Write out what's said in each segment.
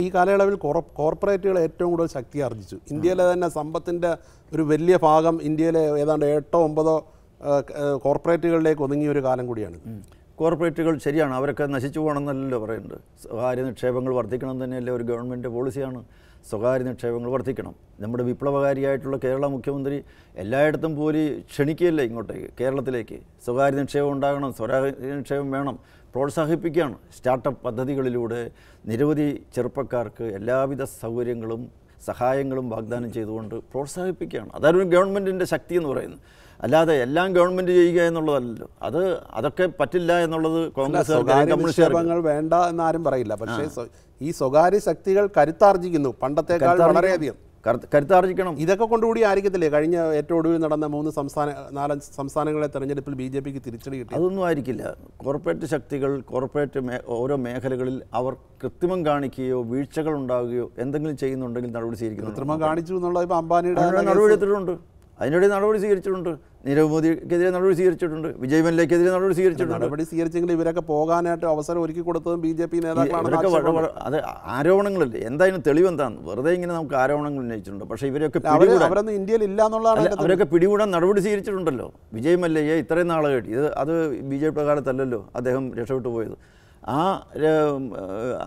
ഈ കാലയളവിൽ കോർപ്പറേറ്റുകൾ ഏറ്റവും കൂടുതൽ ശക്തി ആർജിച്ചു. ഇന്ത്യയിലെ തന്നെ സമ്പത്തിൻ്റെ ഒരു വലിയ ഭാഗം ഇന്ത്യയിലെ ഏതാണ്ട് 8-9 കോർപ്പറേറ്റുകളിലേക്ക് ഒതുങ്ങിയ ഒരു കാലം കൂടിയാണ്. കോർപ്പറേറ്റുകൾ ശരിയാണ്, അവരൊക്കെ നശിച്ചു പോകണമെന്നല്ലല്ലോ പറയുന്നത്. സ്വകാര്യ നിക്ഷേപങ്ങൾ വർദ്ധിക്കണം തന്നെയല്ലേ ഒരു ഗവൺമെൻറ് പോളിസിയാണ്. സ്വകാര്യ നിക്ഷേപങ്ങൾ വർദ്ധിക്കണം. നമ്മുടെ വിപ്ലവകാരിയായിട്ടുള്ള കേരള മുഖ്യമന്ത്രി എല്ലായിടത്തും പോലും ക്ഷണിക്കുകയല്ലേ ഇങ്ങോട്ടേക്ക്, കേരളത്തിലേക്ക്. സ്വകാര്യ നിക്ഷേപം ഉണ്ടാകണം, സ്വകാര്യ നിക്ഷേപം വേണം, പ്രോത്സാഹിപ്പിക്കുകയാണ്. സ്റ്റാർട്ടപ്പ് പദ്ധതികളിലൂടെ നിരവധി ചെറുപ്പക്കാർക്ക് എല്ലാവിധ സൗകര്യങ്ങളും സഹായങ്ങളും വാഗ്ദാനം ചെയ്തുകൊണ്ട് പ്രോത്സാഹിപ്പിക്കുകയാണ്. അതൊരു ഗവൺമെൻറ്റിൻ്റെ ശക്തി എന്ന് പറയുന്നത്. അല്ലാതെ എല്ലാം ഗവൺമെൻറ് ചെയ്യുക എന്നുള്ളതല്ലല്ലോ. അതൊക്കെ പറ്റില്ല എന്നുള്ളത് കോൺഗ്രസ് വേണ്ട എന്നാരും പറയില്ല. പക്ഷേ ഈ സ്വകാര്യ ശക്തികൾ കരുത്താർജിക്കുന്നു പണ്ടത്തെക്കാൾ വളരെയധികം. കരുത്താർജിക്കണം. ഇതൊക്കെ കൊണ്ടുകൂടി ആയിരിക്കത്തില്ലേ കഴിഞ്ഞ ഏറ്റവും ഒടുവിൽ നടന്ന 4 സംസ്ഥാനങ്ങളിലെ തെരഞ്ഞെടുപ്പിൽ BJPക്ക് തിരിച്ചടി കിട്ടി? അതൊന്നും ആയിരിക്കില്ല. കോർപ്പറേറ്റ് ശക്തികൾ ഓരോ മേഖലകളിൽ അവർ കൃത്രിമം കാണിക്കുകയോ വീഴ്ചകൾ ഉണ്ടാവുകയോ എന്തെങ്കിലും ചെയ്യുന്നുണ്ടെങ്കിൽ നടപടി സ്വീകരിക്കുന്നു. കൃത്രിമം കാണിച്ചു എന്നുള്ളത് ഇപ്പോൾ അംബാനിയുടെ നടപടി എടുത്തിട്ടുണ്ട്. അതിനിടയിൽ നടപടി സ്വീകരിച്ചിട്ടുണ്ട്. നീരവ് മോദിക്കെതിരെ നടപടി സ്വീകരിച്ചിട്ടുണ്ട്. വിജയ് മല്യക്കെതിരെ നടപടി സ്വീകരിച്ചിട്ടുണ്ട്. നടപടി സ്വീകരിച്ചെങ്കിൽ ഇവരൊക്കെ പോകാനായിട്ട് അവസരം ഒരുക്കി കൊടുത്തതും BJP നേതാക്കളാണ്. അത് ആരോപണങ്ങളല്ലേ, എന്തായാലും തെളിവെന്താണ്? വെറുതെ ഇങ്ങനെ നമുക്ക് ആരോപണങ്ങൾ ഉന്നയിച്ചിട്ടുണ്ട്. പക്ഷേ ഇവരൊക്കെ അവരൊന്നും ഇന്ത്യയിൽ ഇല്ല എന്നുള്ളതാണ്. അവരൊക്കെ പിടികൂടാൻ നടപടി സ്വീകരിച്ചിട്ടുണ്ടല്ലോ. വിജയ് മല്യയെ ഇത്രയും നാളുകേട്ട് അത് BJP കാലത്തല്ലല്ലോ അദ്ദേഹം രക്ഷപ്പെട്ടു പോയത്.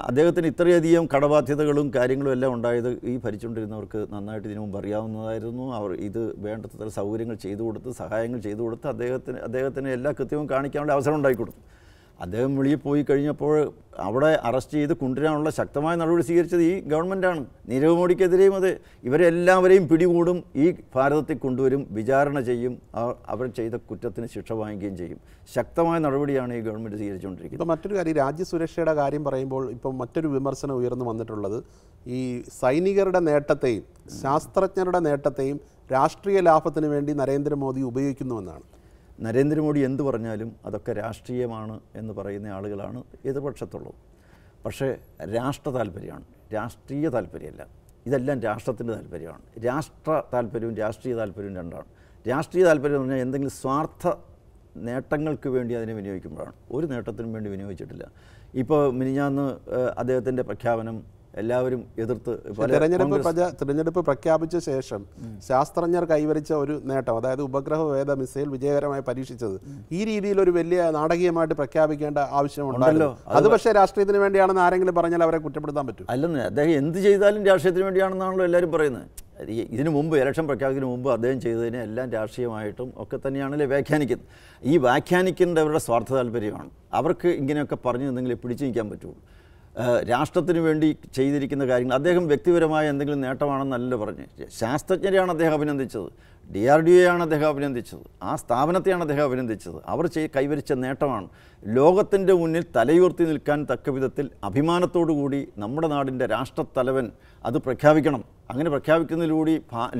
അദ്ദേഹത്തിന് ഇത്രയധികം കടബാധ്യതകളും കാര്യങ്ങളും എല്ലാം ഉണ്ടായത് ഈ ഭരിച്ചുകൊണ്ടിരുന്നവർക്ക് നന്നായിട്ട് ഇതിനു മുമ്പ് അറിയാവുന്നതായിരുന്നു. അവർ ഇത് വേണ്ടത്ര സൗകര്യങ്ങൾ ചെയ്തു കൊടുത്ത്, സഹായങ്ങൾ ചെയ്തു കൊടുത്ത് അദ്ദേഹത്തിന് എല്ലാ കൃത്യവും കാണിക്കാനുള്ള അവസരം ഉണ്ടായിക്കൊടുത്തു. അദ്ദേഹം വെളിയിൽ പോയി കഴിഞ്ഞപ്പോൾ അവിടെ അറസ്റ്റ് ചെയ്ത് കൊണ്ടുവരാനുള്ള ശക്തമായ നടപടി സ്വീകരിച്ചത് ഈ ഗവൺമെൻറ്റാണ്. നീരവ് മോഡിക്കെതിരെയും അതെ, ഇവരെല്ലാവരെയും പിടികൂടും, ഈ ഭാരതത്തിൽ കൊണ്ടുവരും, വിചാരണ ചെയ്യും, അവർ ചെയ്ത കുറ്റത്തിന് ശിക്ഷ വാങ്ങിക്കുകയും ചെയ്യും. ശക്തമായ നടപടിയാണ് ഈ ഗവൺമെൻറ് സ്വീകരിച്ചുകൊണ്ടിരിക്കുന്നത്. ഇപ്പോൾ മറ്റൊരു കാര്യം, രാജ്യസുരക്ഷയുടെ കാര്യം പറയുമ്പോൾ ഇപ്പം മറ്റൊരു വിമർശനം ഉയർന്നു വന്നിട്ടുള്ളത് ഈ സൈനികരുടെ നേട്ടത്തെയും ശാസ്ത്രജ്ഞരുടെ നേട്ടത്തെയും രാഷ്ട്രീയ ലാഭത്തിന് വേണ്ടി നരേന്ദ്രമോദി ഉപയോഗിക്കുന്നുവെന്നാണ്. നരേന്ദ്രമോദി എന്ത് പറഞ്ഞാലും അതൊക്കെ രാഷ്ട്രീയമാണ് എന്ന് പറയുന്ന ആളുകളാണ് എതിർപക്ഷത്തുള്ളത്. പക്ഷേ രാഷ്ട്ര താല്പര്യമാണ്, രാഷ്ട്രീയ താല്പര്യമല്ല. ഇതെല്ലാം രാഷ്ട്രത്തിൻ്റെ താല്പര്യമാണ്. രാഷ്ട്ര താല്പര്യവും രാഷ്ട്രീയ താല്പര്യവും രണ്ടാണ്. രാഷ്ട്രീയ താല്പര്യം എന്ന് പറഞ്ഞാൽ എന്തെങ്കിലും സ്വാർത്ഥ നേട്ടങ്ങൾക്ക് വേണ്ടി അതിനെ വിനിയോഗിക്കുമ്പോഴാണ്. ഒരു നേട്ടത്തിനും വേണ്ടി വിനിയോഗിച്ചിട്ടില്ല. ഇപ്പോൾ മിനിഞ്ഞാന്ന് അദ്ദേഹത്തിൻ്റെ പ്രഖ്യാപനം എല്ലാവരും എതിർത്ത്. തിരഞ്ഞെടുപ്പ് പ്രഖ്യാപിച്ച ശേഷം ശാസ്ത്രജ്ഞർ കൈവരിച്ച ഒരു നേട്ടം, അതായത് ഉപഗ്രഹവേദ മിസൈൽ വിജയകരമായി പരീക്ഷിച്ചത്, ഈ രീതിയിൽ ഒരു വലിയ നാടകീയമായിട്ട് പ്രഖ്യാപിക്കേണ്ട ആവശ്യമുണ്ടല്ലോ. അത് പക്ഷേ രാഷ്ട്രീയത്തിന് വേണ്ടിയാണെന്ന് ആരെങ്കിലും പറഞ്ഞാൽ അവരെ കുറ്റപ്പെടുത്താൻ പറ്റും? അല്ലെന്ന്, അദ്ദേഹം എന്ത് ചെയ്താലും രാഷ്ട്രീയത്തിന് വേണ്ടിയാണെന്നാണല്ലോ എല്ലാവരും പറയുന്നത്. ഇതിനു മുമ്പ് ഇലക്ഷൻ പ്രഖ്യാപിക്കുന്നതിന് മുമ്പ് അദ്ദേഹം ചെയ്തതിനെ എല്ലാം രാഷ്ട്രീയമായിട്ടും ഒക്കെ തന്നെയാണല്ലേ വ്യാഖ്യാനിക്കുന്നത്. ഈ വ്യാഖ്യാനിക്കേണ്ടവരുടെ സ്വാർത്ഥ താല്പര്യമാണ്. അവർക്ക് ഇങ്ങനെയൊക്കെ പറഞ്ഞു എന്തെങ്കിലും പിടിച്ചു നിൽക്കാൻ പറ്റുള്ളൂ. രാഷ്ട്രത്തിന് വേണ്ടി ചെയ്തിരിക്കുന്ന കാര്യങ്ങൾ അദ്ദേഹം വ്യക്തിപരമായ എന്തെങ്കിലും നേട്ടമാണെന്നല്ല പറഞ്ഞ്. ശാസ്ത്രജ്ഞരെയാണ് അദ്ദേഹം അഭിനന്ദിച്ചത്, DRDO ആണ് അദ്ദേഹം അഭിനന്ദിച്ചത്, ആ സ്ഥാപനത്തെയാണ് അദ്ദേഹം അഭിനന്ദിച്ചത്. അവർ കൈവരിച്ച നേട്ടമാണ്. ലോകത്തിൻ്റെ മുന്നിൽ തലയുയർത്തി നിൽക്കാൻ തക്ക വിധത്തിൽ അഭിമാനത്തോടു കൂടി നമ്മുടെ നാടിൻ്റെ രാഷ്ട്രത്തലവൻ അത് പ്രഖ്യാപിക്കണം. അങ്ങനെ പ്രഖ്യാപിക്കുന്നതിലൂടെ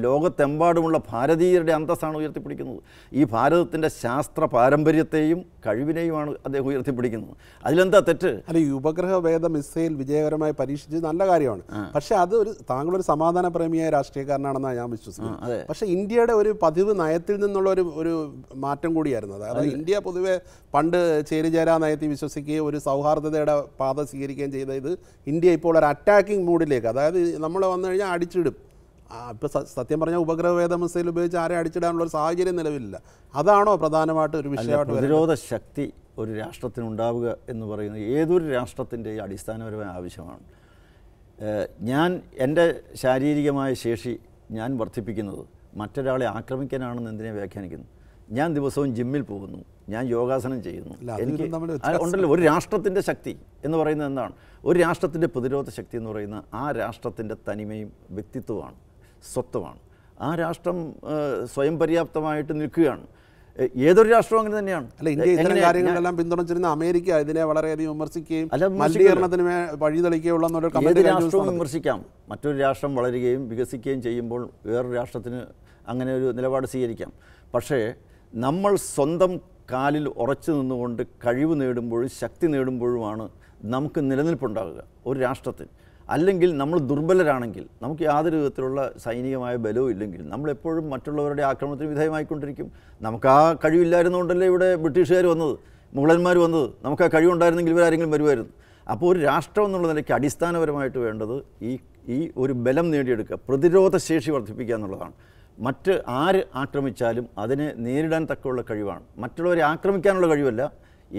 ലോകത്തെമ്പാടുമുള്ള ഭാരതീയരുടെ അന്തസ്സാണ് ഉയർത്തിപ്പിടിക്കുന്നത്. ഈ ഭാരതത്തിൻ്റെ ശാസ്ത്ര പാരമ്പര്യത്തെയും കഴിവിനെയുമാണ് അദ്ദേഹം ഉയർത്തിപ്പിടിക്കുന്നത്. അതിലെന്താ തെറ്റ്? അല്ല, ഈ ഉപഗ്രഹവേദ മിസൈൽ വിജയകരമായി പരീക്ഷിച്ചത് നല്ല കാര്യമാണ്. പക്ഷേ അത് താങ്കളൊരു സമാധാന പ്രേമിയായ രാഷ്ട്രീയക്കാരനാണെന്നാണ് ഞാൻ വിശ്വസിക്കുന്നത്. പക്ഷേ ഇന്ത്യയുടെ ഒരു പതിവ് നയത്തിൽ നിന്നുള്ള ഒരു മാറ്റം കൂടിയായിരുന്നു. അതായത് ഇന്ത്യ പൊതുവെ പണ്ട് ചേരിചേരാ നയത്തിൽ വിശ്വസിക്കുകയും ഒരു സൗഹാർദ്ദതയുടെ പാത സ്വീകരിക്കുകയും ചെയ്ത ഇത് ഇന്ത്യ ഇപ്പോൾ ഒരു അറ്റാക്കിംഗ് മൂഡിലേക്ക്, അതായത് നമ്മൾ വന്നു കഴിഞ്ഞാൽ അടിച്ചിടും. ഇപ്പോൾ സത്യം പറഞ്ഞാൽ ഉപഗ്രഹവേദ മിസൈൽ ഉപയോഗിച്ച് ആരെ അടിച്ചിടാനുള്ള ഒരു സാഹചര്യം നിലവിലില്ല. അതാണോ പ്രധാനമായിട്ട് ഒരു വിഷയമായിട്ട്? പ്രതിരോധ ശക്തി ഒരു രാഷ്ട്രത്തിനുണ്ടാവുക എന്ന് പറയുന്നത് ഏതൊരു രാഷ്ട്രത്തിൻ്റെ അടിസ്ഥാനപരമായ ആവശ്യമാണ്. ഞാൻ എൻ്റെ ശാരീരികമായ ശേഷി ഞാൻ വർദ്ധിപ്പിക്കുന്നത് മറ്റൊരാളെ ആക്രമിക്കാനാണെന്ന് എന്തിനെ വ്യാഖ്യാനിക്കുന്നു? ഞാൻ ദിവസവും ജിമ്മിൽ പോകുന്നു, ഞാൻ യോഗാസനം ചെയ്യുന്നു. എനിക്ക് ഉണ്ടല്ലോ ഒരു രാഷ്ട്രത്തിൻ്റെ ശക്തി എന്ന് പറയുന്നത് എന്താണ്? ഒരു രാഷ്ട്രത്തിൻ്റെ പ്രതിരോധ ശക്തി എന്ന് പറയുന്ന ആ രാഷ്ട്രത്തിൻ്റെ തനിമയും വ്യക്തിത്വമാണ്, സ്വത്വമാണ്. ആ രാഷ്ട്രം സ്വയം പര്യാപ്തമായിട്ട് നിൽക്കുകയാണ്. ഏതൊരു രാഷ്ട്രവും അങ്ങനെ തന്നെയാണ്. അല്ല, ഇന്ത്യ ഇത്തരം കാര്യങ്ങളെല്ലാം പിന്തുണച്ചിരുന്ന അമേരിക്ക ഇതിനെ വളരെയധികം വിമർശിക്കുകയും മലിനീകരണത്തിന് വഴിതെളിക്കുകയുള്ളൊരു രാഷ്ട്രവും വിമർശിക്കാം. മറ്റൊരു രാഷ്ട്രം വളരുകയും വികസിക്കുകയും ചെയ്യുമ്പോൾ വേറൊരു രാഷ്ട്രത്തിന് അങ്ങനെ ഒരു നിലപാട് സ്വീകരിക്കാം. പക്ഷേ നമ്മൾ സ്വന്തം കാലിൽ ഉറച്ചു നിന്നുകൊണ്ട് കഴിവ് നേടുമ്പോഴും ശക്തി നേടുമ്പോഴുമാണ് നമുക്ക് നിലനിൽപ്പുണ്ടാകുക ഒരു രാഷ്ട്രത്തിന്. അല്ലെങ്കിൽ നമ്മൾ ദുർബലരാണെങ്കിൽ, നമുക്ക് യാതൊരു വിധത്തിലുള്ള സൈനികമായ ബലവും ഇല്ലെങ്കിൽ നമ്മളെപ്പോഴും മറ്റുള്ളവരുടെ ആക്രമണത്തിന് വിധേയമായിക്കൊണ്ടിരിക്കും. നമുക്ക് ആ കഴിവില്ലായിരുന്നുകൊണ്ടല്ലേ ഇവിടെ ബ്രിട്ടീഷുകാർ വന്നത്, മുഗളന്മാർ വന്നത്. നമുക്ക് ആ കഴിവുണ്ടായിരുന്നെങ്കിൽ ഇവരാരെങ്കിലും വരുമായിരുന്നു. അപ്പോൾ ഒരു രാഷ്ട്രം എന്നുള്ള നിലയ്ക്ക് അടിസ്ഥാനപരമായിട്ട് വേണ്ടത് ഈ ഒരു ബലം നേടിയെടുക്കുക, പ്രതിരോധ ശേഷി വർദ്ധിപ്പിക്കുക എന്നുള്ളതാണ്. മറ്റ് ആര് ആക്രമിച്ചാലും അതിനെ നേരിടാൻ തക്കമുള്ള കഴിവാണ്. മറ്റുള്ളവരെ ആക്രമിക്കാനുള്ള കഴിവല്ല,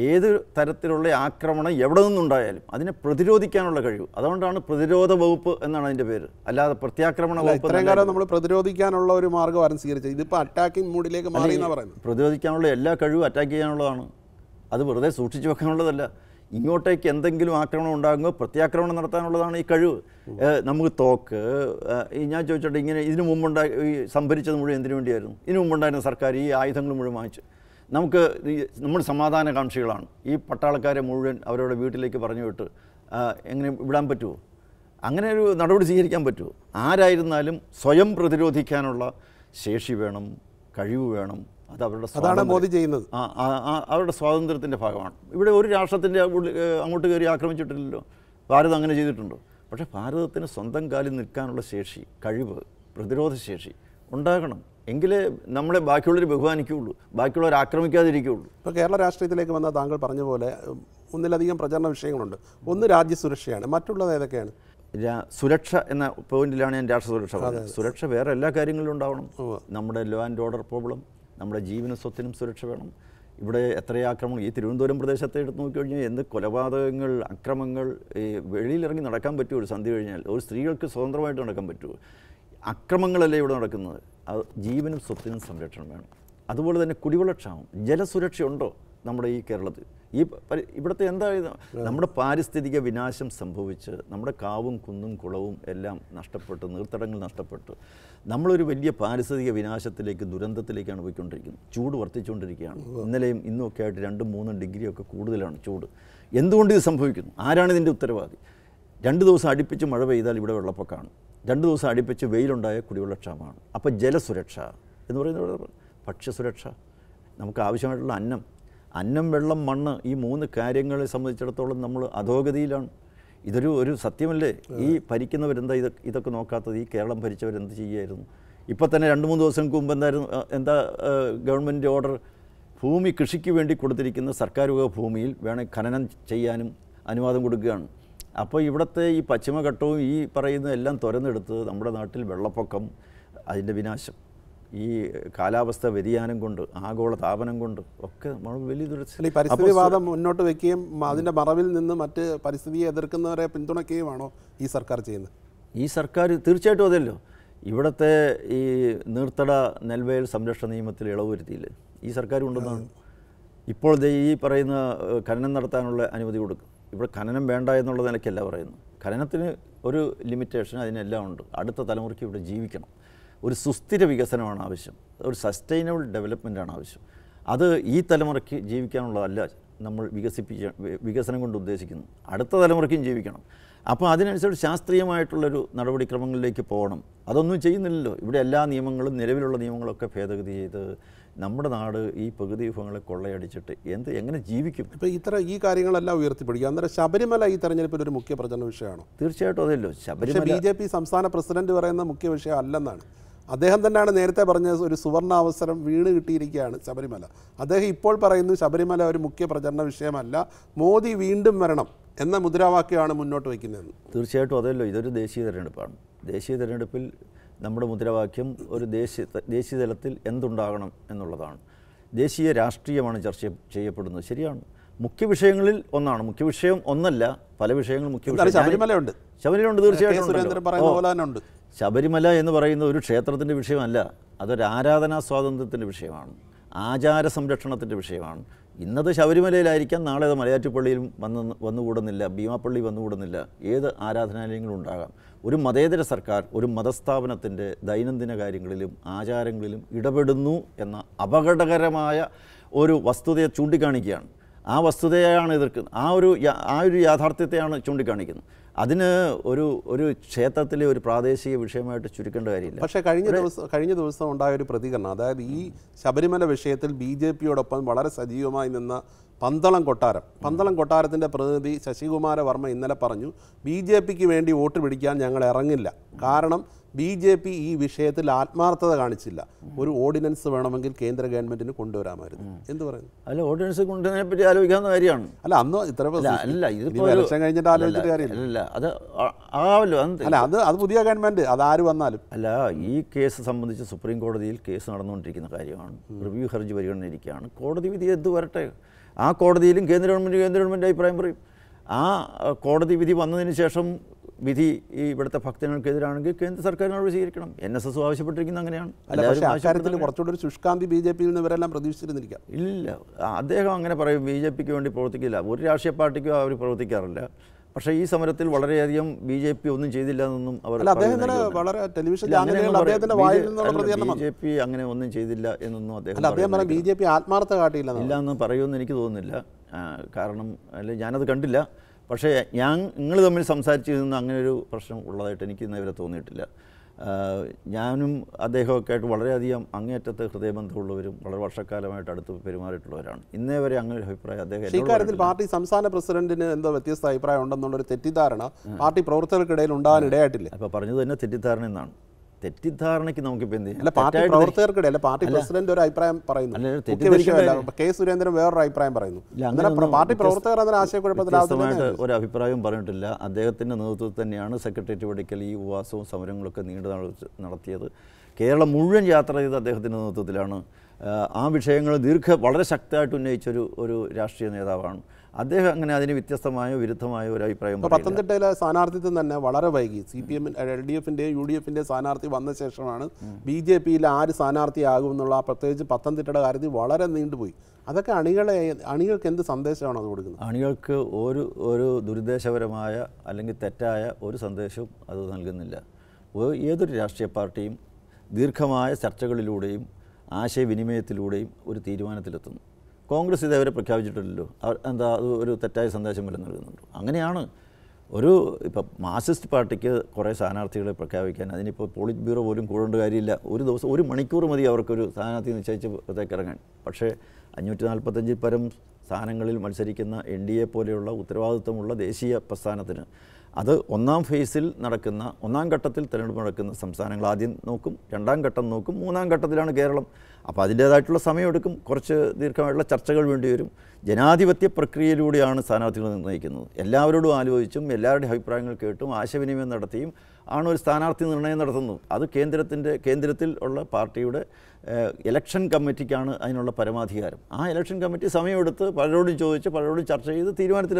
ഏത് തരത്തിലുള്ള ആക്രമണം എവിടെ നിന്നുണ്ടായാലും അതിനെ പ്രതിരോധിക്കാനുള്ള കഴിവ്. അതുകൊണ്ടാണ് പ്രതിരോധ വകുപ്പ് എന്നാണ് അതിൻ്റെ പേര്, അല്ലാതെ പ്രത്യാക്രമണ വകുപ്പ്. ഇത്രയും കാലം നമ്മൾ പ്രതിരോധിക്കാനുള്ള ഒരു മാർഗ്ഗം സ്വീകരിച്ചത്, ഇതിപ്പോൾ അറ്റാക്കിംഗ് മൂഡിലേക്ക് മാറി എന്നാണ് പറയുന്നത്. പ്രതിരോധിക്കാനുള്ള എല്ലാ കഴിവും അറ്റാക്ക് ചെയ്യാനുള്ളതാണ്, അത് വെറുതെ സൂക്ഷിച്ചു വെക്കാനുള്ളതല്ല. ഇങ്ങോട്ടേക്ക് എന്തെങ്കിലും ആക്രമണം ഉണ്ടാകുമ്പോൾ പ്രത്യാക്രമണം നടത്താനുള്ളതാണ് ഈ കഴിവ്. നമുക്ക് തോക്ക്, ഞാൻ ചോദിച്ചോട്ടെ, ഇങ്ങനെ ഇതിനു മുമ്പുണ്ടായി സംഭരിച്ചത് മുഴുവൻ എന്തിനു വേണ്ടിയായിരുന്നു? ഇതിനു മുമ്പുണ്ടായിരുന്ന സർക്കാർ ഈ ആയുധങ്ങൾ മുഴുവൻ വാങ്ങിച്ചു. നമുക്ക് നമ്മൾ സമാധാനകാംക്ഷികളാണ്, ഈ പട്ടാളക്കാരെ മുഴുവൻ അവരുടെ വീട്ടിലേക്ക് പറഞ്ഞു വിട്ട് എങ്ങനെ വിടാൻ പറ്റുമോ? അങ്ങനെ ഒരു നടപടി സ്വീകരിക്കാൻ പറ്റുമോ? ആരായിരുന്നാലും സ്വയം പ്രതിരോധിക്കാനുള്ള ശേഷി വേണം, കഴിവ് വേണം. അത് അവരുടെ മോദി ചെയ്യുന്നത് അവരുടെ സ്വാതന്ത്ര്യത്തിൻ്റെ ഭാഗമാണ്. ഇവിടെ ഒരു രാഷ്ട്രത്തിൻ്റെ അങ്ങോട്ട് കയറി ആക്രമിച്ചിട്ടില്ലല്ലോ. ഭാരതം അങ്ങനെ ചെയ്തിട്ടുണ്ടോ? പക്ഷേ ഭാരതത്തിന് സ്വന്തം കാലിൽ നിൽക്കാനുള്ള ശേഷി, കഴിവ്, പ്രതിരോധ ശേഷി ഉണ്ടാകണം. എങ്കിലേ നമ്മളെ ബാക്കിയുള്ളവർ ബഹുമാനിക്കുകയുള്ളൂ, ബാക്കിയുള്ളവർ ആക്രമിക്കാതിരിക്കുകയുള്ളൂ. ഇപ്പോൾ കേരള രാഷ്ട്രീയത്തിലേക്ക് വന്ന താങ്കൾ പറഞ്ഞ പോലെ ഒന്നിലധികം പ്രചരണ വിഷയങ്ങളുണ്ട്. ഒന്ന് രാജ്യസുരക്ഷയാണ്, മറ്റുള്ളത് ഏതൊക്കെയാണ്? സുരക്ഷ എന്ന പോയിന്റിലാണ് ഞാൻ രാഷ്ട്ര സുരക്ഷ പറഞ്ഞത്. സുരക്ഷ വേറെ എല്ലാ കാര്യങ്ങളിലും ഉണ്ടാവണം. നമ്മുടെ ലോ ആൻഡ് ഓർഡർ പ്രോബ്ലം, നമ്മുടെ ജീവനും സ്വത്തിനും സുരക്ഷ വേണം. ഇവിടെ എത്ര ആക്രമണം, ഈ തിരുവനന്തപുരം പ്രദേശത്തെ എടുത്ത് നോക്കിക്കഴിഞ്ഞാൽ എന്ത് കൊലപാതകങ്ങൾ, അക്രമങ്ങൾ. ഈ വെളിയിലിറങ്ങി നടക്കാൻ പറ്റുമോ ഒരു സന്ധ്യ കഴിഞ്ഞാൽ? ഒരു സ്ത്രീകൾക്ക് സ്വതന്ത്രമായിട്ട് നടക്കാൻ പറ്റുമോ? അക്രമങ്ങളല്ലേ ഇവിടെ നടക്കുന്നത്? ജീവനും സ്വത്തിനും സംരക്ഷണം വേണം. അതുപോലെ തന്നെ കുടിവെള്ളക്ഷാമം, ജലസുരക്ഷ ഉണ്ടോ നമ്മുടെ ഈ കേരളത്തിൽ? ഇവിടുത്തെ എന്തായത് നമ്മുടെ പാരിസ്ഥിതിക വിനാശം സംഭവിച്ച് നമ്മുടെ കാവും കുന്നും കുളവും എല്ലാം നഷ്ടപ്പെട്ട്, നീർത്തടങ്ങൾ നഷ്ടപ്പെട്ട് നമ്മളൊരു വലിയ പാരിസ്ഥിതിക വിനാശത്തിലേക്ക്, ദുരന്തത്തിലേക്കാണ് പോയിക്കൊണ്ടിരിക്കുന്നത്. ചൂട് വർദ്ധിച്ചുകൊണ്ടിരിക്കുകയാണ്. ഇന്നലെയും ഇന്നും ഒക്കെ ആയിട്ട് 2-3 ഡിഗ്രിയൊക്കെ കൂടുതലാണ് ചൂട്. എന്തുകൊണ്ട് ഇത് സംഭവിക്കുന്നു? ആരാണ് ഇതിൻ്റെ ഉത്തരവാദി? 2 ദിവസം അടുപ്പിച്ച് മഴ പെയ്താൽ ഇവിടെ വെള്ളപ്പൊക്കമാണ്, 2 ദിവസം അടുപ്പിച്ച് വെയിലുണ്ടായ കുടിവെള്ളക്ഷാമമാണ്. അപ്പോൾ ജലസുരക്ഷ എന്ന് പറയുന്നത്, ഭക്ഷ്യസുരക്ഷ, നമുക്ക് ആവശ്യമായിട്ടുള്ള അന്നം, വെള്ളം, മണ്ണ്, ഈ 3 കാര്യങ്ങളെ സംബന്ധിച്ചിടത്തോളം നമ്മൾ അധോഗതിയിലാണ്. ഒരു സത്യമല്ലേ? ഈ ഭരിക്കുന്നവരെന്താ ഇതൊക്കെ നോക്കാത്തത്? ഈ കേരളം ഭരിച്ചവരെന്ത് ചെയ്യുമായിരുന്നു? ഇപ്പം തന്നെ 2-3 ദിവസങ്ങൾക്ക് മുമ്പ് എന്താ ഗവൺമെൻറ് ഓർഡർ, ഭൂമി കൃഷിക്ക് വേണ്ടി കൊടുത്തിരിക്കുന്ന സർക്കാർ വക ഭൂമിയിൽ വേണേൽ ഖനനം ചെയ്യാനും അനുവാദം കൊടുക്കുകയാണ്. അപ്പോൾ ഇവിടുത്തെ ഈ പശ്ചിമഘട്ടവും ഈ പറയുന്ന എല്ലാം തുരന്നെടുത്ത് നമ്മുടെ നാട്ടിൽ വെള്ളപ്പൊക്കം, അതിൻ്റെ വിനാശം, ഈ കാലാവസ്ഥ വ്യതിയാനം കൊണ്ട്, ആഗോള താപനം കൊണ്ട് ഒക്കെ നമ്മൾ വലിയ ദുരന്തം. ഈ പരിസ്ഥിതിവാദം മുന്നോട്ട് വയ്ക്കുകയും അതിൻ്റെ മറവിൽ നിന്ന് മറ്റ് പരിസ്ഥിതിയെ എതിർക്കുന്നവരെ പിന്തുണയ്ക്കുകയുമാണോ ഈ സർക്കാർ ചെയ്യുന്നത്? ഈ സർക്കാർ തീർച്ചയായിട്ടും അതല്ലോ. ഇവിടുത്തെ ഈ നീർത്തട നെൽവയൽ സംരക്ഷണ നിയമത്തിൽ ഇളവ് വരുത്തിയില്ലേ? ഈ സർക്കാർ കൊണ്ടുവന്നാണ്. ഇപ്പോൾ ഈ പറയുന്ന ഖനനം നടത്താനുള്ള അനുമതി കൊടുക്കും. ഇവിടെ ഖനനം വേണ്ട എന്നുള്ള നിലയ്ക്കല്ല പറയുന്നത്. ഖനനത്തിന് ഒരു ലിമിറ്റേഷൻ അതിനെല്ലാം ഉണ്ട്. അടുത്ത തലമുറയ്ക്ക് ഇവിടെ ജീവിക്കണം. ഒരു സുസ്ഥിര വികസനമാണ് ആവശ്യം, ഒരു സസ്റ്റൈനബിൾ ഡെവലപ്മെൻറ്റാണ് ആവശ്യം. അത് ഈ തലമുറയ്ക്ക് ജീവിക്കാനുള്ളതല്ല നമ്മൾ വികസനം കൊണ്ട് ഉദ്ദേശിക്കുന്നു. അടുത്ത തലമുറയ്ക്കും ജീവിക്കണം. അപ്പോൾ അതിനനുസരിച്ച് ശാസ്ത്രീയമായിട്ടുള്ളൊരു നടപടിക്രമങ്ങളിലേക്ക് പോകണം. അതൊന്നും ചെയ്യുന്നില്ലല്ലോ. ഇവിടെ എല്ലാ നിയമങ്ങളും, നിലവിലുള്ള നിയമങ്ങളൊക്കെ ഭേദഗതി ചെയ്ത് നമ്മുടെ നാട് ഈ പ്രകൃതി വിഭവങ്ങളെ കൊള്ളയടിച്ചിട്ട് എങ്ങനെ ജീവിക്കും? ഇപ്പോൾ ഈ കാര്യങ്ങളെല്ലാം ഉയർത്തിപ്പിടിക്കുക. അന്നേരം ശബരിമല ഈ തെരഞ്ഞെടുപ്പിൽ ഒരു മുഖ്യ പ്രചരണ വിഷയമാണോ? തീർച്ചയായിട്ടും അതല്ലോ. ശബരിമല BJP സംസ്ഥാന പ്രസിഡന്റ് പറയുന്ന മുഖ്യ വിഷയം അല്ലെന്നാണ്. അദ്ദേഹം തന്നെയാണ് നേരത്തെ പറഞ്ഞത്, ഒരു സുവർണ അവസരം വീണ് കിട്ടിയിരിക്കുകയാണ് ശബരിമല. അദ്ദേഹം ഇപ്പോൾ പറയുന്നു ശബരിമല ഒരു മുഖ്യ പ്രചരണ വിഷയമല്ല, മോദി വീണ്ടും വരണം എന്ന മുദ്രാവാക്യമാണ് മുന്നോട്ട് വയ്ക്കുന്നത്. തീർച്ചയായിട്ടും അതല്ലോ. ഇതൊരു ദേശീയ തെരഞ്ഞെടുപ്പാണ്. ദേശീയ തെരഞ്ഞെടുപ്പിൽ നമ്മുടെ മുദ്രാവാക്യം ഒരു ദേശീയ തലത്തിൽ എന്തുണ്ടാകണം എന്നുള്ളതാണ്. ദേശീയ രാഷ്ട്രീയമാണ് ചർച്ച ചെയ്യപ്പെടുന്നത്. ശരിയാണ്, മുഖ്യ വിഷയങ്ങളിൽ ഒന്നാണ്. മുഖ്യ വിഷയം ഒന്നല്ല, പല വിഷയങ്ങളും മുഖ്യ വിഷയം. ശബരിമലയുണ്ട്, തീർച്ചയായിട്ടും. ശബരിമല എന്ന് പറയുന്ന ഒരു ക്ഷേത്രത്തിൻ്റെ വിഷയമല്ല, അതൊരു ആരാധനാ സ്വാതന്ത്ര്യത്തിൻ്റെ വിഷയമാണ്, ആചാര സംരക്ഷണത്തിൻ്റെ വിഷയമാണ്. ഇന്നത് ശബരിമലയിലായിരിക്കാം, നാളെ അത് മലയാറ്റുപള്ളിയിലും വന്നുകൂടുന്നില്ല, ഭീമാപ്പള്ളി വന്നുകൂടുന്നില്ല, ഏത് ആരാധനാലയങ്ങളും ഉണ്ടാകാം. ഒരു മതേതര സർക്കാർ ഒരു മതസ്ഥാപനത്തിൻ്റെ ദൈനംദിന കാര്യങ്ങളിലും ആചാരങ്ങളിലും ഇടപെടുന്നു എന്ന അപകടകരമായ ഒരു വസ്തുതയെ ചൂണ്ടിക്കാണിക്കുകയാണ്. ആ വസ്തുതയാണ് എതിർക്കുന്നത്, ആ ഒരു യാഥാർത്ഥ്യത്തെയാണ് ചൂണ്ടിക്കാണിക്കുന്നത്. അതിന് ഒരു ക്ഷേത്രത്തിലെ ഒരു പ്രാദേശിക വിഷയമായിട്ട് ചുരുക്കേണ്ട കാര്യമില്ല. പക്ഷേ കഴിഞ്ഞ ദിവസം ഉണ്ടായ ഒരു പ്രതികരണം, അതായത് ഈ ശബരിമല വിഷയത്തിൽ BJPയോടൊപ്പം വളരെ സജീവമായി നിന്ന പന്തളം കൊട്ടാരത്തിൻ്റെ പ്രതിനിധി ശശികുമാര വർമ്മ ഇന്നലെ പറഞ്ഞു, BJPക്ക് വേണ്ടി വോട്ട് പിടിക്കാൻ ഞങ്ങൾ ഇറങ്ങില്ല, കാരണം BJP ഈ വിഷയത്തിൽ ആത്മാർത്ഥത കാണിച്ചില്ല, ഒരു ഓർഡിനൻസ് വേണമെങ്കിൽ കേന്ദ്ര ഗവൺമെന്റിന് കൊണ്ടുവരാമായിരുന്നു. എന്ത് പറയുന്നു? അല്ല, ഓർഡിനൻസ് കൊണ്ടുവരാനെ പറ്റി ആലോചിക്കാവുന്ന കാര്യമാണ്. അല്ല, അന്ന് ഇത്ര അല്ല, ഇതിപ്പോൾ ഇലക്ഷൻ കഴിഞ്ഞിട്ട് ആലോചിച്ചിട്ട് കാര്യമില്ല. അല്ല, അത് ആവല്ലോ. അല്ല, അത് പുതിയ ഗവൺമെന്റ് അതാര് വന്നാലും. അല്ല, ഈ കേസ് സംബന്ധിച്ച് സുപ്രീം കോടതിയിൽ കേസ് നടന്നുകൊണ്ടിരിക്കുന്ന കാര്യമാണ്. റിവ്യൂ ഹർജി പരിഗണനയിരിക്കുകയാണ്. കോടതി വിധി എന്ത് വരട്ടെ, ആ കോടതിയിലും കേന്ദ്ര ഗവൺമെൻറ് അഭിപ്രായം പറയും. ആ കോടതി വിധി വന്നതിന് ശേഷം വിധി ഈ ഇവിടുത്തെ ഭക്തജനങ്ങൾക്കെതിരാണെങ്കിൽ കേന്ദ്ര സർക്കാരിനോട് സ്വീകരിക്കണം. NSS ആവശ്യപ്പെട്ടിരിക്കുന്നത് അങ്ങനെയാണ്. പക്ഷേ അക്കാര്യത്തിൽ കുറച്ചുകൂടി ഒരു ശുഷ്കാന്തി BJP-യിൽ നിന്ന് ഇവരെല്ലാം പ്രതീക്ഷിച്ചിരുന്നിരിക്കാം. ഇല്ല, അദ്ദേഹം അങ്ങനെ പറയും, BJP-ക്ക് വേണ്ടി പ്രവർത്തിക്കില്ല. ഒരു രാഷ്ട്രീയ പാർട്ടിക്കും അവർ പ്രവർത്തിക്കാറില്ല. പക്ഷേ ഈ സമരത്തിൽ വളരെയധികം BJP ഒന്നും ചെയ്തില്ല എന്നൊന്നും അവർ BJP അങ്ങനെ ഒന്നും ചെയ്തില്ല എന്നൊന്നും അദ്ദേഹം BJP ആത്മാർത്ഥത കാട്ടിയില്ല ഇല്ല എന്ന് പറയുമെന്ന് എനിക്ക് തോന്നുന്നില്ല. കാരണം അല്ലെ, ഞാനത് കണ്ടില്ല. പക്ഷേ നിങ്ങൾ തമ്മിൽ സംസാരിച്ചിരുന്ന അങ്ങനെ ഒരു പ്രശ്നം ഉള്ളതായിട്ട് എനിക്ക് ഇന്നേ വരെ തോന്നിയിട്ടില്ല. ഞാനും അദ്ദേഹമൊക്കെ ആയിട്ട് വളരെയധികം അങ്ങേയറ്റത്തെ ഹൃദയബന്ധമുള്ളവരും വളരെ വർഷക്കാലമായിട്ട് അടുത്ത് പെരുമാറിയിട്ടുള്ളവരാണ്. ഇന്നേ വരെ അങ്ങനെ ഒരു അഭിപ്രായം അദ്ദേഹം ഇക്കാര്യത്തിൽ പാർട്ടി സംസ്ഥാന പ്രസിഡന്റിന് എന്തോ വ്യത്യസ്ത അഭിപ്രായം ഉണ്ടെന്നുള്ളൊരു തെറ്റിദ്ധാരണ പാർട്ടി പ്രവർത്തകർക്കിടയിൽ ഉണ്ടാകാൻ ഇടയായിട്ടില്ല. അപ്പോൾ പറഞ്ഞത് തന്നെ തെറ്റിദ്ധാരണ എന്നാണ്. തെറ്റിദ്ധാരണയ്ക്ക് നമുക്കിപ്പോൾ എന്ത് ചെയ്യാം? പാർട്ടി പ്രവർത്തകർക്കിടയിൽ പാർട്ടി പ്രസിഡന്റ് ഒരു അഭിപ്രായം പറയുന്നു, കെ സുരേന്ദ്രൻ വേറൊരു അഭിപ്രായം പറയുന്നു. പാർട്ടി പ്രവർത്തകർ അതിന് ആശയക്കുഴപ്പത്തിലാവുന്നതായിട്ട് ഒരു അഭിപ്രായം പറഞ്ഞിട്ടില്ല. അദ്ദേഹത്തിൻ്റെ നേതൃത്വത്തിൽ തന്നെയാണ് സെക്രട്ടേറിയറ്റ് പടിക്കൽ ഈ ഉപവാസവും സമരങ്ങളൊക്കെ നീണ്ടു നടത്തിയത്. കേരളം മുഴുവൻ യാത്ര ചെയ്ത് അദ്ദേഹത്തിൻ്റെ നേതൃത്വത്തിലാണ്. ആ വിഷയങ്ങൾ വളരെ ശക്തമായിട്ട് ഉന്നയിച്ചൊരു രാഷ്ട്രീയ നേതാവാണ് അദ്ദേഹം. അങ്ങനെ അതിന് വ്യത്യസ്തമായോ വിരുദ്ധമായോ ഒരു അഭിപ്രായം. പത്തനംതിട്ടയിലെ സ്ഥാനാർത്ഥിത്വം തന്നെ വളരെ വൈകി. CPM LDF-ൻ്റെയും UDF-ൻ്റെയും സ്ഥാനാർത്ഥി വന്ന ശേഷമാണ് BJP-യിൽ ആര് സ്ഥാനാർത്ഥിയാകും എന്നുള്ള, പ്രത്യേകിച്ച് പത്തനംതിട്ടയുടെ കാര്യത്തിൽ വളരെ നീണ്ടുപോയി. അതൊക്കെ അണികൾക്ക് എന്ത് സന്ദേശമാണ് അത് കൊടുക്കുന്നത്? അണികൾക്ക് ഒരു ദുരുദ്ദേശപരമായ അല്ലെങ്കിൽ തെറ്റായ ഒരു സന്ദേശവും അത് നൽകുന്നില്ല. ഏതൊരു രാഷ്ട്രീയ പാർട്ടിയും ദീർഘമായ ചർച്ചകളിലൂടെയും ആശയവിനിമയത്തിലൂടെയും ഒരു തീരുമാനത്തിലെത്തുന്നു. കോൺഗ്രസ് ഇതേവരെ പ്രഖ്യാപിച്ചിട്ടില്ലല്ലോ. എന്താ അത് ഒരു തെറ്റായ സന്ദേശം വല്ല നൽകുന്നുണ്ടോ? അങ്ങനെയാണ് ഇപ്പം മാർക്സിസ്റ്റ് പാർട്ടിക്ക് കുറേ സ്ഥാനാർത്ഥികളെ പ്രഖ്യാപിക്കാൻ അതിനിപ്പോൾ പോളിറ്റ് ബ്യൂറോ പോലും കൂടേണ്ട കാര്യമില്ല. ഒരു ദിവസം 1 മണിക്കൂർ മതി അവർക്കൊരു സ്ഥാനാർത്ഥി നിശ്ചയിച്ച് പുറത്തേക്ക് ഇറങ്ങാൻ. പക്ഷേ 545 പരം സ്ഥാനങ്ങളിൽ മത്സരിക്കുന്ന NDA പോലെയുള്ള ഉത്തരവാദിത്വമുള്ള ദേശീയ പ്രസ്ഥാനത്തിന് അത് ഒന്നാം ഘട്ടത്തിൽ തിരഞ്ഞെടുപ്പ് നടക്കുന്ന സംസ്ഥാനങ്ങൾ ആദ്യം നോക്കും, 2ാം ഘട്ടം നോക്കും, 3ാം ഘട്ടത്തിലാണ് കേരളം. അപ്പോൾ അതിൻ്റേതായിട്ടുള്ള സമയമെടുക്കും, കുറച്ച് ദീർഘമായിട്ടുള്ള ചർച്ചകൾ വേണ്ടി വരും. ജനാധിപത്യ പ്രക്രിയയിലൂടെയാണ് സ്ഥാനാർത്ഥികൾ നിർണ്ണയിക്കുന്നത്. എല്ലാവരോടും ആലോചിച്ചും എല്ലാവരുടെയും അഭിപ്രായങ്ങൾ കേട്ടും ആശയവിനിമയം നടത്തിയും ആണ് ഒരു സ്ഥാനാർത്ഥി നിർണ്ണയം നടത്തുന്നത്. അത് കേന്ദ്രത്തിൽ ഉള്ള പാർട്ടിയുടെ ഇലക്ഷൻ കമ്മിറ്റിക്കാണ് അതിനുള്ള പരമാധികാരം. ആ ഇലക്ഷൻ കമ്മിറ്റി സമയമെടുത്ത് പലരോടും ചോദിച്ച് പലരോടും ചർച്ച ചെയ്ത് തീരുമാനത്തിൽ